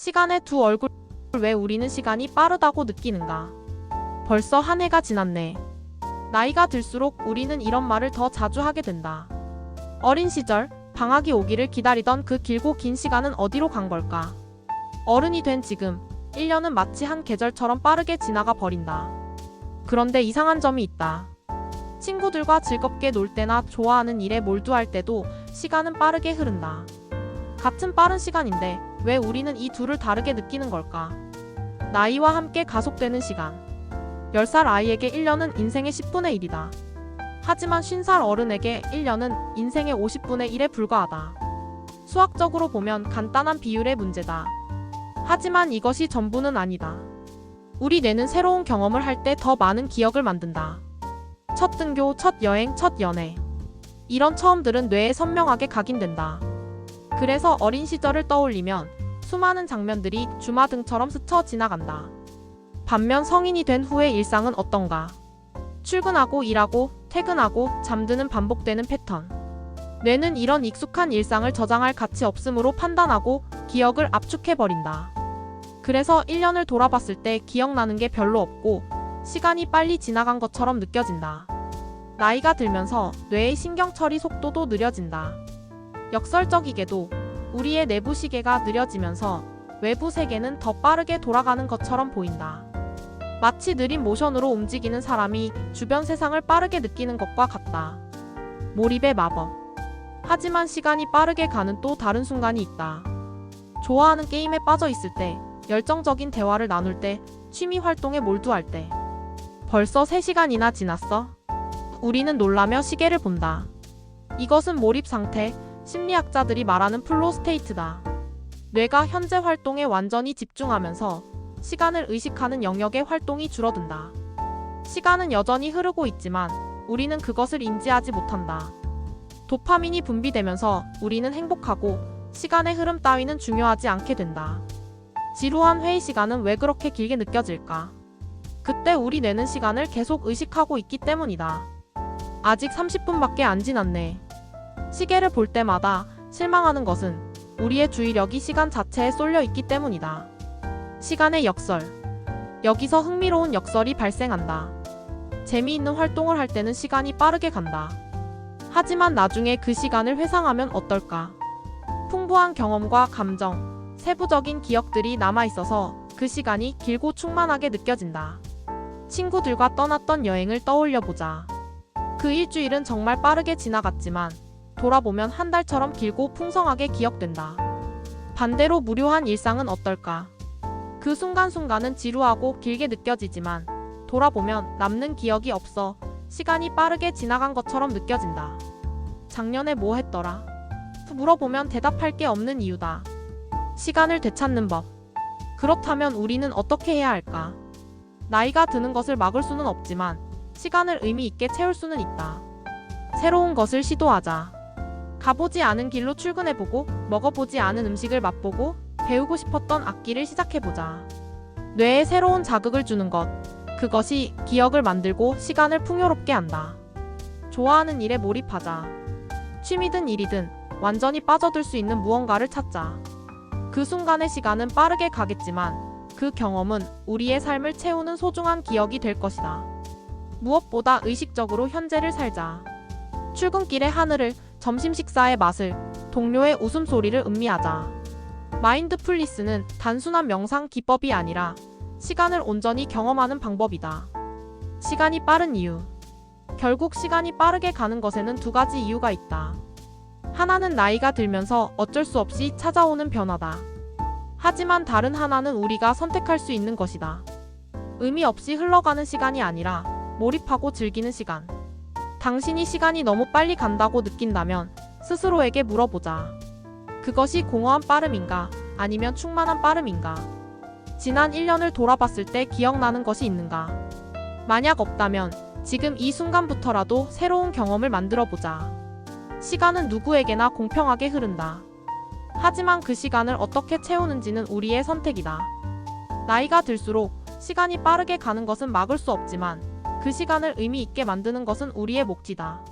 시간의 두 얼굴. 왜 우리는 시간이 빠르다고 느끼는가? 벌써 한 해가 지났네. 나이가 들수록 우리는 이런 말을 더 자주 하게 된다. 어린 시절, 방학이 오기를 기다리던 그 길고 긴 시간은 어디로 간 걸까? 어른이 된 지금, 1년은 마치 한 계절처럼 빠르게 지나가 버린다. 그런데 이상한 점이 있다. 친구들과 즐겁게 놀 때나 좋아하는 일에 몰두할 때도 시간은 빠르게 흐른다. 같은 빠른 시간인데 왜 우리는 이 둘을 다르게 느끼는 걸까? 나이와 함께 가속되는 시간. 10살 아이에게 1년은 인생의 10분의 1이다. 하지만 50살 어른에게 1년은 인생의 50분의 1에 불과하다. 수학적으로 보면 간단한 비율의 문제다. 하지만 이것이 전부는 아니다. 우리 뇌는 새로운 경험을 할 때 더 많은 기억을 만든다. 첫 등교, 첫 여행, 첫 연애. 이런 처음들은 뇌에 선명하게 각인된다. 그래서 어린 시절을 떠올리면 수많은 장면들이 주마등처럼 스쳐 지나간다. 반면 성인이 된 후의 일상은 어떤가? 출근하고 일하고 퇴근하고 잠드는 반복되는 패턴. 뇌는 이런 익숙한 일상을 저장할 가치 없음으로 판단하고 기억을 압축해버린다. 그래서 1년을 돌아봤을 때 기억나는 게 별로 없고 시간이 빨리 지나간 것처럼 느껴진다. 나이가 들면서 뇌의 신경 처리 속도도 느려진다. 역설적이게도 우리의 내부 시계가 느려지면서 외부 세계는 더 빠르게 돌아가는 것처럼 보인다. 마치 느린 모션으로 움직이는 사람이 주변 세상을 빠르게 느끼는 것과 같다. 몰입의 마법. 하지만 시간이 빠르게 가는 또 다른 순간이 있다. 좋아하는 게임에 빠져 있을 때, 열정적인 대화를 나눌 때, 취미 활동에 몰두할 때. 벌써 3시간이나 지났어? 우리는 놀라며 시계를 본다. 이것은 몰입 상태, 심리학자들이 말하는 플로 스테이트다. 뇌가 현재 활동에 완전히 집중하면서 시간을 의식하는 영역의 활동이 줄어든다. 시간은 여전히 흐르고 있지만 우리는 그것을 인지하지 못한다. 도파민이 분비되면서 우리는 행복하고 시간의 흐름 따위는 중요하지 않게 된다. 지루한 회의 시간은 왜 그렇게 길게 느껴질까? 그때 우리 뇌는 시간을 계속 의식하고 있기 때문이다. 아직 30분밖에 안 지났네. 시계를 볼 때마다 실망하는 것은 우리의 주의력이 시간 자체에 쏠려 있기 때문이다. 시간의 역설. 여기서 흥미로운 역설이 발생한다. 재미있는 활동을 할 때는 시간이 빠르게 간다. 하지만 나중에 그 시간을 회상하면 어떨까? 풍부한 경험과 감정, 세부적인 기억들이 남아있어서 그 시간이 길고 충만하게 느껴진다. 친구들과 떠났던 여행을 떠올려보자. 그 일주일은 정말 빠르게 지나갔지만 돌아보면 한 달처럼 길고 풍성하게 기억된다. 반대로 무료한 일상은 어떨까? 그 순간순간은 지루하고 길게 느껴지지만 돌아보면 남는 기억이 없어 시간이 빠르게 지나간 것처럼 느껴진다. 작년에 뭐 했더라? 물어보면 대답할 게 없는 이유다. 시간을 되찾는 법. 그렇다면 우리는 어떻게 해야 할까? 나이가 드는 것을 막을 수는 없지만 시간을 의미 있게 채울 수는 있다. 새로운 것을 시도하자. 가보지 않은 길로 출근해보고 먹어보지 않은 음식을 맛보고 배우고 싶었던 악기를 시작해보자. 뇌에 새로운 자극을 주는 것. 그것이 기억을 만들고 시간을 풍요롭게 한다. 좋아하는 일에 몰입하자. 취미든 일이든 완전히 빠져들 수 있는 무언가를 찾자. 그 순간의 시간은 빠르게 가겠지만 그 경험은 우리의 삶을 채우는 소중한 기억이 될 것이다. 무엇보다 의식적으로 현재를 살자. 출근길의 하늘을, 점심 식사의 맛을, 동료의 웃음소리를 음미하자. 마인드풀리스는 단순한 명상 기법이 아니라 시간을 온전히 경험하는 방법이다. 시간이 빠른 이유. 결국 시간이 빠르게 가는 것에는 두 가지 이유가 있다. 하나는 나이가 들면서 어쩔 수 없이 찾아오는 변화다. 하지만 다른 하나는 우리가 선택할 수 있는 것이다. 의미 없이 흘러가는 시간이 아니라 몰입하고 즐기는 시간. 당신이 시간이 너무 빨리 간다고 느낀다면 스스로에게 물어보자. 그것이 공허한 빠름인가? 아니면 충만한 빠름인가? 지난 1년을 돌아봤을 때 기억나는 것이 있는가? 만약 없다면 지금 이 순간부터라도 새로운 경험을 만들어보자. 시간은 누구에게나 공평하게 흐른다. 하지만 그 시간을 어떻게 채우는지는 우리의 선택이다. 나이가 들수록 시간이 빠르게 가는 것은 막을 수 없지만 그 시간을 의미 있게 만드는 것은 우리의 몫이다.